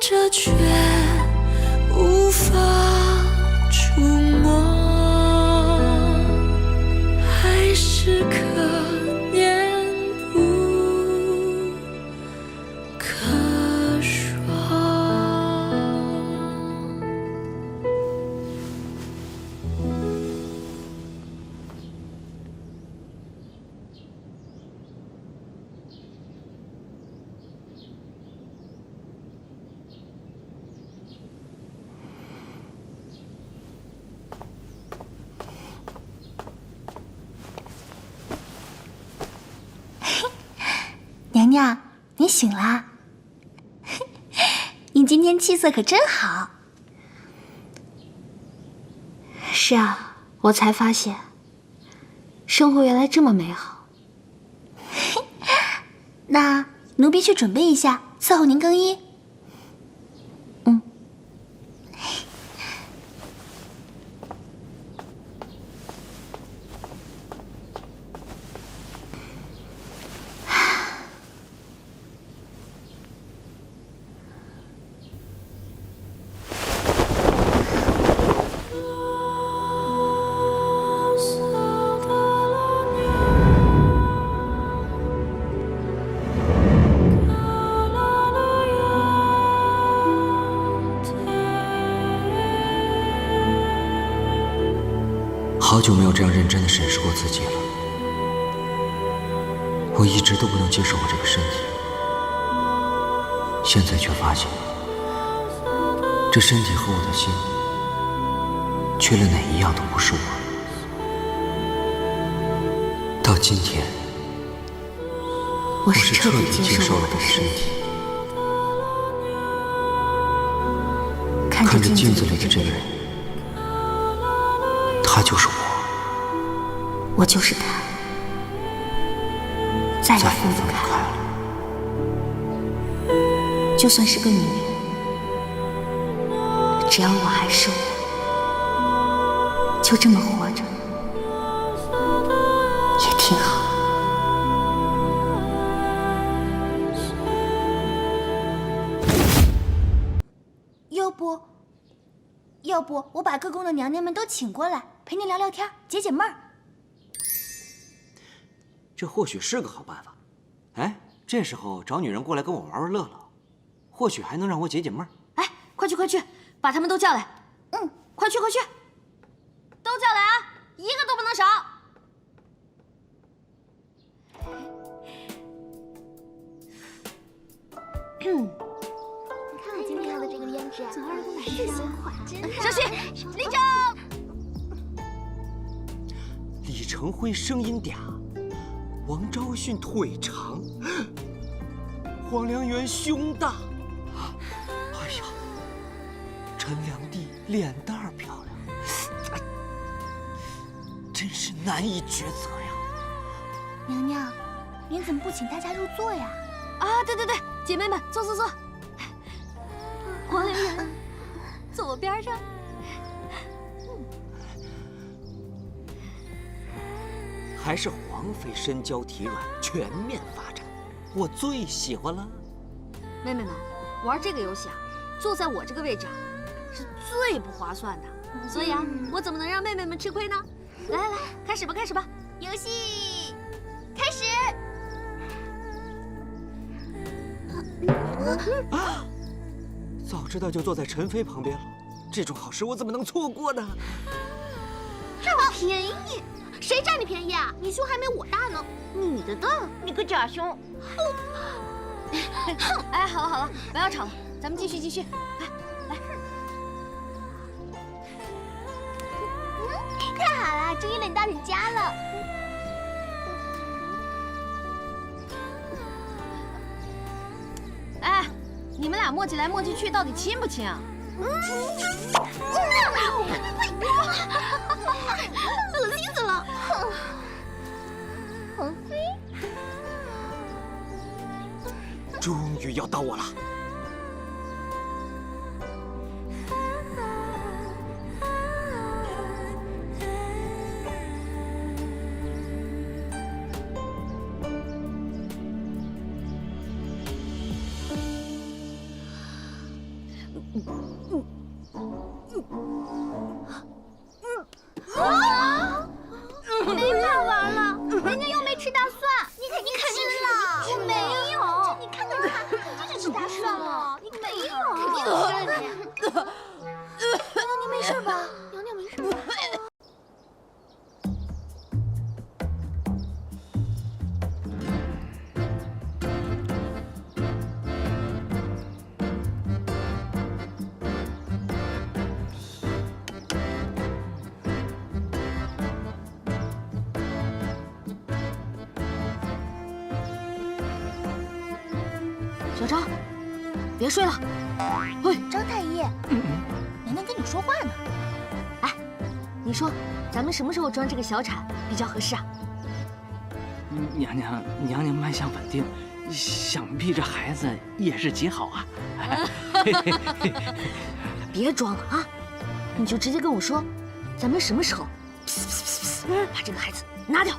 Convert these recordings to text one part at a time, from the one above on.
着却无法触摸，还是可念不可说。娘娘，你醒啦？你今天气色可真好。是啊，我才发现，生活原来这么美好。那奴婢去准备一下，伺候您更衣。好久没有这样认真地审视过自己了。我一直都不能接受我这个身体，现在却发现，这身体和我的心，缺了哪一样都不是我。到今天，我是彻底接受了我的身体。看着镜子里的这个人，他就是我。我就是他，再也分不开了。就算是个女人，只要我还是我，就这么活着也挺好。要不我把各宫的娘娘们都请过来，陪您聊聊天，解解闷儿。这或许是个好办法。哎，这时候找女人过来跟我玩玩乐乐，或许还能让我解解闷儿。哎，快去快去，把他们都叫来。快去快去，都叫来啊，一个都不能少。你看我今天的这个胭脂，昨儿都买的新款，稍息，立正。李成辉声音嗲，王昭训腿长，黄良源胸大。哎呀，陈良娣脸蛋儿漂亮，真是难以抉择呀。娘娘，您怎么不请大家入座呀？啊，对对对，姐妹们，坐坐坐。黄良源，坐我边上。还是皇妃身娇体软，全面发展，我最喜欢了。妹妹们，玩这个游戏啊，坐在我这个位置啊，是最不划算的。所以啊，我怎么能让妹妹们吃亏呢？来来来，开始吧，开始吧，游戏开始。啊！早知道就坐在陈妃旁边了，这种好事我怎么能错过呢？占我便宜！谁占你便宜啊？你胸还没我大呢！你的大，你个假胸！哎，好了好了，不要吵了，咱们继续继续。来来，太好了，终于轮到你家了。哎，你们俩磨叽来磨叽去，到底亲不亲啊？恶心死了！皇妃，终于要到我了。没法玩了，人家又没吃大蒜，你肯定吃了。我没有，你看看他，你这是吃大蒜了，你没有，肯定吃了你。娘娘，你没事吧？娘娘没事。小张，别睡了。张太医，娘娘跟你说话呢。你说，咱们什么时候装这个小产比较合适啊？娘娘脉象稳定，想必这孩子也是极好啊。别装了啊！你就直接跟我说，咱们什么时候把这个孩子拿掉？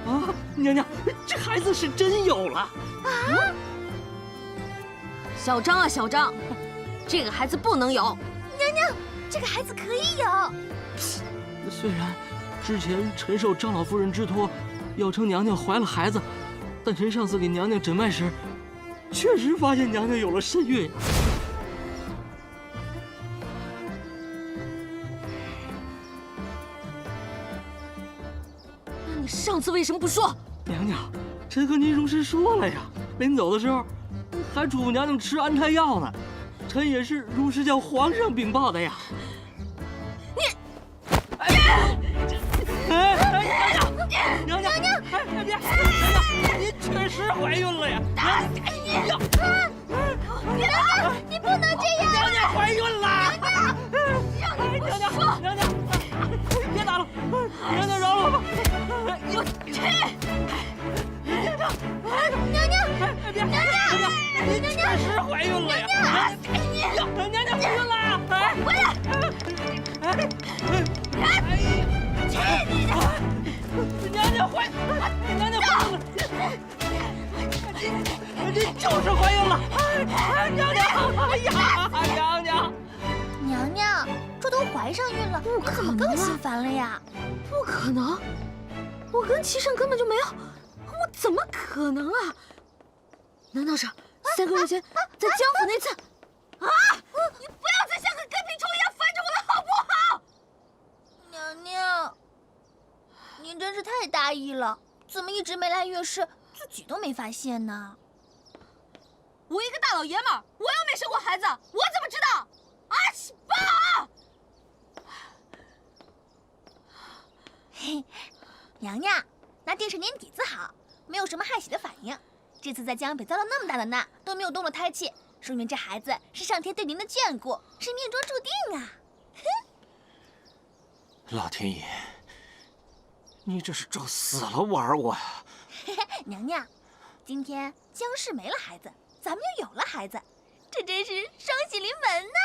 啊，娘娘，这孩子是真有了。小张啊，小张，这个孩子不能有。这个孩子可以有。虽然之前臣受张老夫人之托，要称娘娘怀了孩子，但臣上次给娘娘诊脉时，确实发现娘娘有了身孕。那你上次为什么不说？娘娘，臣和您如实说了呀，临走的时候还嘱咐娘娘吃安胎药呢，臣也是如实向皇上禀报的呀。娘娘，别，您确实怀孕了呀！你不能这样！娘娘怀孕了！娘娘，别打了，娘娘饶了我吧！您确实怀孕了呀！娘娘怀孕了呀！回来！娘娘怀孕了！您就是怀孕了！娘娘，哎呀，娘娘！娘娘，这都怀上孕了，你怎么更心烦了呀？不可能，我跟齐胜根本就没有，我怎么可能啊？难道是3个月前在江府那次？啊！你不要再像个跟屁虫一样烦着我了，好不好？娘娘，您真是太大意了，怎么一直没来月事，自己都没发现呢？我一个大老爷们儿，我又没生过孩子，我怎么知道？啊，爸！嘿，娘娘，那定是您底子好，没有什么害喜的反应。这次在江北遭了那么大的难，都没有动了胎气，说明这孩子是上天对您的眷顾，是命中注定啊！老天爷，你这是找死了玩我呀！娘娘，今天江氏没了孩子，咱们又有了孩子，这真是双喜临门呐！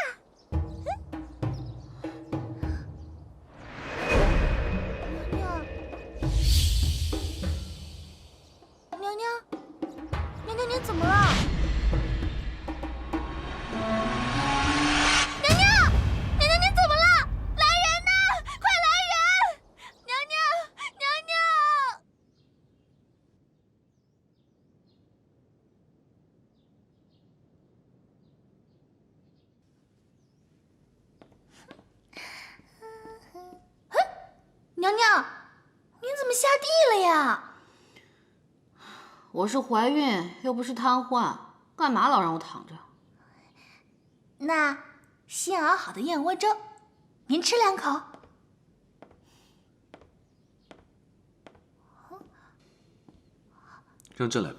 娘娘，您怎么了？娘娘，您怎么了？来人呐！快来人！娘娘！娘娘，您怎么下地了呀？我是怀孕，又不是瘫痪，干嘛老让我躺着？那新熬好的燕窝粥，您吃2口。让朕来吧。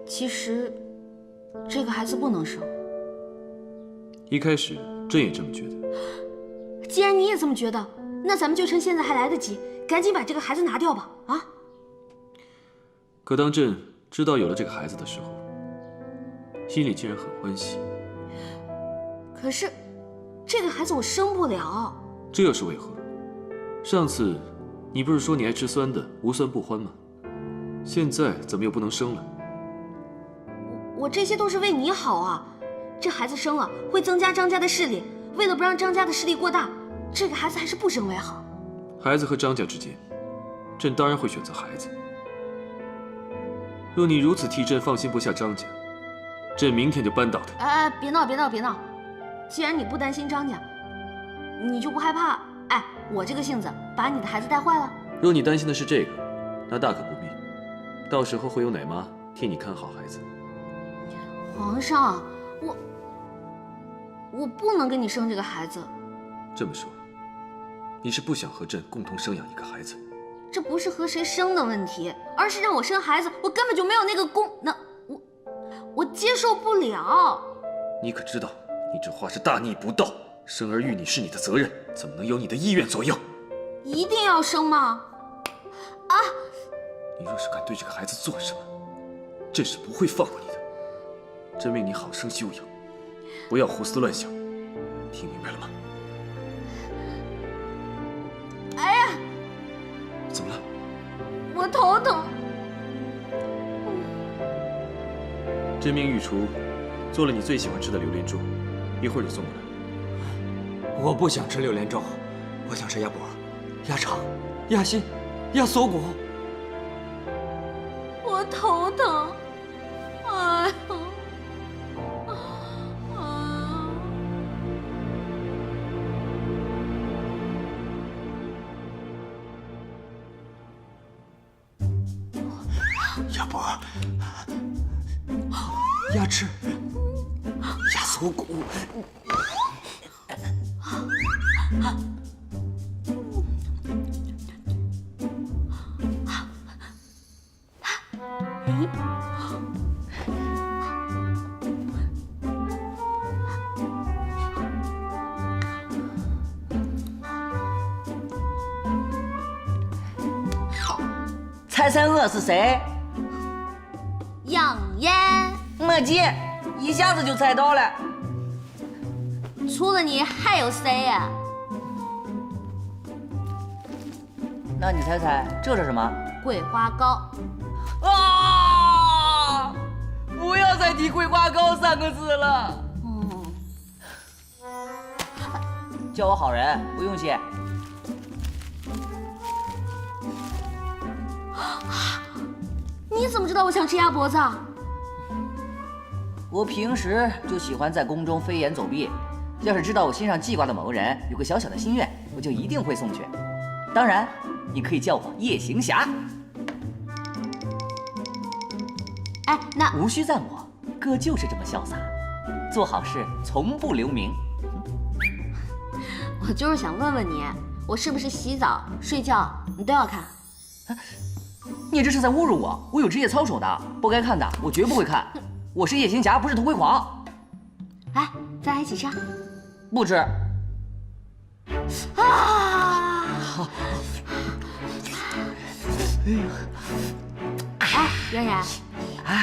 其实，这个孩子不能生。一开始朕也这么觉得。既然你也这么觉得，那咱们就趁现在还来得及，赶紧把这个孩子拿掉吧！啊！可当朕知道有了这个孩子的时候，心里竟然很欢喜。可是，这个孩子我生不了。这又是为何？上次你不是说你爱吃酸的，无酸不欢吗？现在怎么又不能生了？我这些都是为你好啊！这孩子生了会增加张家的势力，为了不让张家的势力过大，这个孩子还是不生为好。孩子和张家之间，朕当然会选择孩子。若你如此替朕放心不下张家，朕明天就扳倒他。哎，别闹别闹别闹！既然你不担心张家，你就不害怕我这个性子把你的孩子带坏了？若你担心的是这个，那大可不必。到时候会有奶妈替你看好孩子。皇上，我不能跟你生这个孩子。这么说，你是不想和朕共同生养一个孩子？这不是和谁生的问题，而是让我生孩子，我根本就没有那个功能，我接受不了。你可知道，你这话是大逆不道。生儿育女是你的责任，怎么能由你的意愿左右？一定要生吗？你若是敢对这个孩子做什么，朕是不会放过你的。朕命你好生休养，不要胡思乱想，听明白了吗？哎呀，怎么了？我头疼。朕命御厨做了你最喜欢吃的榴莲粥，一会儿就送过来。我不想吃榴莲粥，我想吃鸭脖、鸭肠、鸭心、鸭锁骨。我头疼。哎呀。鸭脖、鸭翅、鸭锁骨。猜猜我是谁？杨艳。没劲，一下子就猜到了。除了你还有谁呀？那你猜猜这是什么？桂花糕。啊！不要再提桂花糕3个字了。叫我好人，不用谢。你怎么知道我想吃鸭脖子？我平时就喜欢在宫中飞檐走壁，要是知道我心上记挂的某个人有个小小的心愿，我就一定会送去。当然，你可以叫我夜行侠。哎，那无需赞我，哥就是这么潇洒，做好事从不留名。我就是想问问你，我是不是洗澡、睡觉你都要看？你这是在侮辱我！我有职业操守的，不该看的我绝不会看。我是夜行侠，不是偷窥狂。来，咱俩一起吃。不吃。啊！哎，冉冉，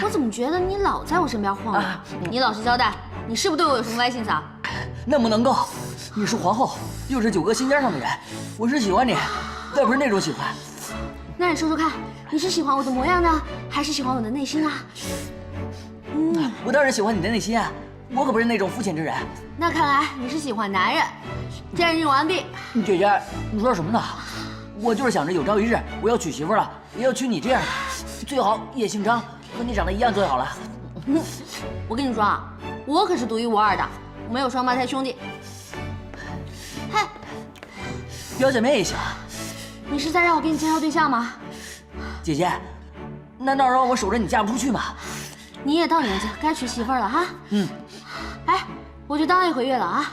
我怎么觉得你老在我身边晃悠？你老实交代，你是不是对我有什么歪心思啊？那么能够，你是皇后，又是9个心尖上的人，我是喜欢你，但不是那种喜欢。那你说说看，你是喜欢我的模样呢，还是喜欢我的内心啊？我当然喜欢你的内心啊，我可不是那种肤浅之人。那看来你是喜欢男人。见证完毕。姐姐，你说什么呢？我就是想着有朝一日我要娶媳妇了，也要娶你这样的，最好也姓张，和你长得一样最好了。我跟你说啊，我可是独一无二的，没有双胞胎兄弟。嗨，表姐妹也行。你是在让我给你介绍对象吗？姐姐，难道让我守着你嫁不出去吗？你也到年纪该娶媳妇了哈。哎，我就当一回月了啊。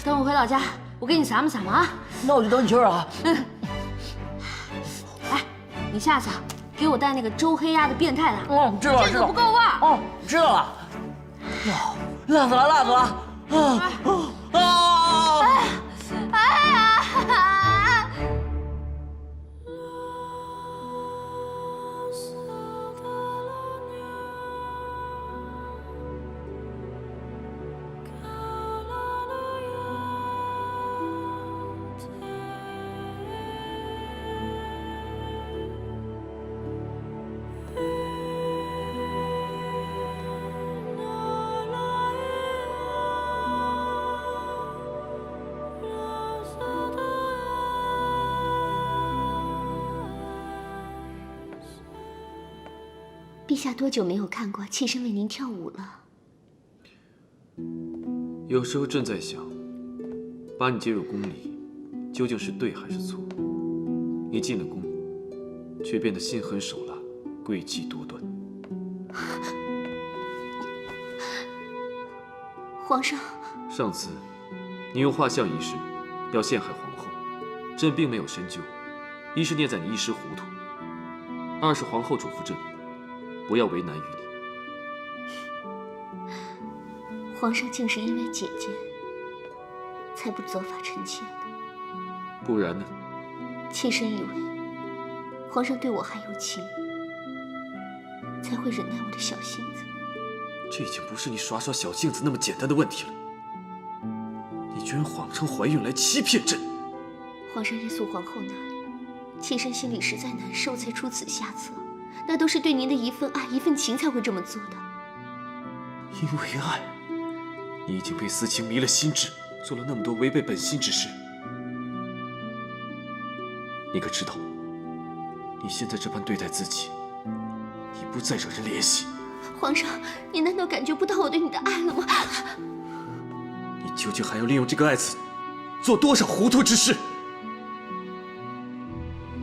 等我回老家，我给你撒么撒么啊。那我就等你气儿啊。哎，你下次啊，给我带那个周黑鸭的变态的。知道了，这个不够味儿。知道了。辣死了，辣死了！哎呀！陛下多久没有看过妾身为您跳舞了？有时候朕在想，把你接入宫里，究竟是对还是错？你进了宫，却变得心狠手辣、诡计多端。皇上，上次你用画像一事要陷害皇后，朕并没有深究，一是念在你一时糊涂，二是皇后嘱咐朕不要为难于你。皇上竟是因为姐姐，才不责罚臣妾的。不然呢？妾身以为皇上对我还有情，才会忍耐我的小性子。这已经不是你耍耍小性子那么简单的问题了。你居然谎称怀孕来欺骗朕！皇上认素皇后难，妾身心里实在难受，才出此下策。那都是对您的一份爱、一份情才会这么做的。因为爱，你已经被私情迷了心智，做了那么多违背本心之事。你可知道，你现在这般对待自己，已不再惹人怜惜。皇上，你难道感觉不到我对你的爱了吗？你究竟还要利用这个爱子做多少糊涂之事？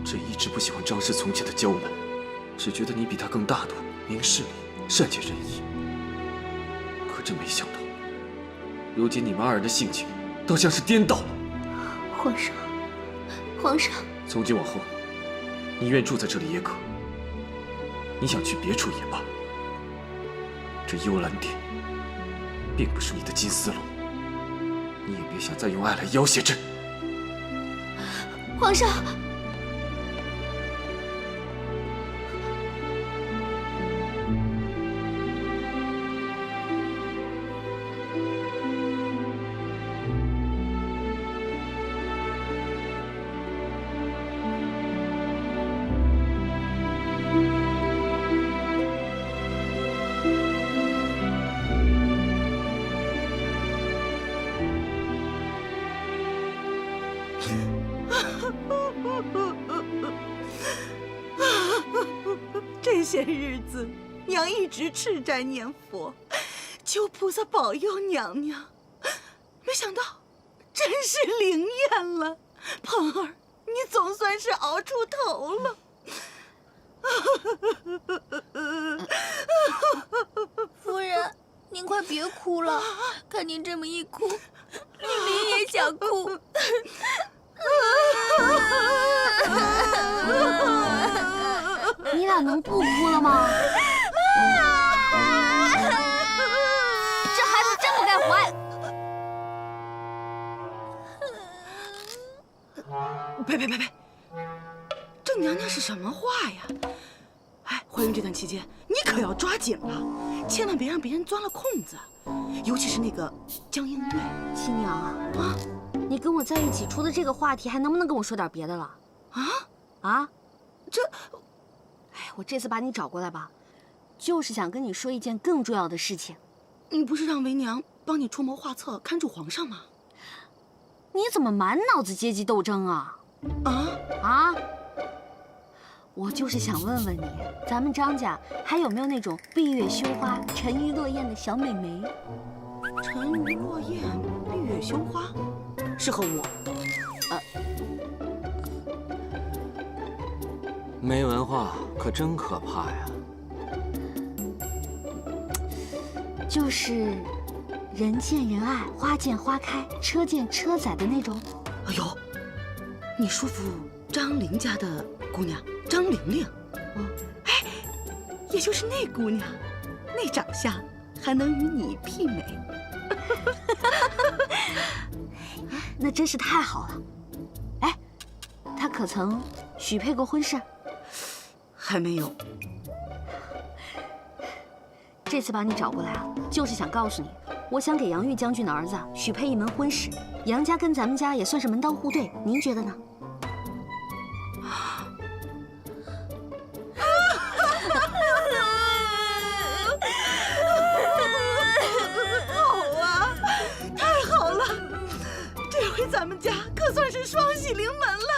朕一直不喜欢张氏从前的娇蛮，只觉得你比他更大度、明事理、善解人意。可真没想到，如今你们二人的性情倒像是颠倒了。皇上，皇上，从今往后，你愿住在这里也可，你想去别处也罢。这幽兰殿并不是你的金丝笼，你也别想再用爱来要挟朕。皇上。这些日子，娘一直吃斋念佛，求菩萨保佑娘娘。没想到，真是灵验了。鹏儿，你总算是熬出头了。夫人，您快别哭了，看您这么一哭，琳琳也想哭。你俩能不哭了吗？这孩子真不该怀。呸！这娘娘是什么话呀？哎，怀孕这段期间，你可要抓紧了，千万别让别人钻了空子，尤其是那个江映月。新娘啊，你跟我在一起，除了这个话题，还能不能跟我说点别的了？这，哎，我这次把你找过来吧，就是想跟你说一件更重要的事情。你不是让为娘帮你出谋划策，看住皇上吗？你怎么满脑子阶级斗争啊？我就是想问问你，咱们张家还有没有那种闭月羞花、沉鱼落雁的小美眉？沉鱼落雁，闭月羞花，适合我。没文化可真可怕呀！就是人见人爱、花见花开、车见车载的那种。哎呦，你叔父张玲家的姑娘张玲玲，哎，也就是那姑娘，那长相还能与你媲美。那真是太好了。哎，她可曾许配过婚事？还没有。这次把你找过来啊，就是想告诉你，我想给杨玉将军的儿子许配一门婚事。杨家跟咱们家也算是门当户对，您觉得呢？好啊，太好了，这回咱们家可算是双喜临门了。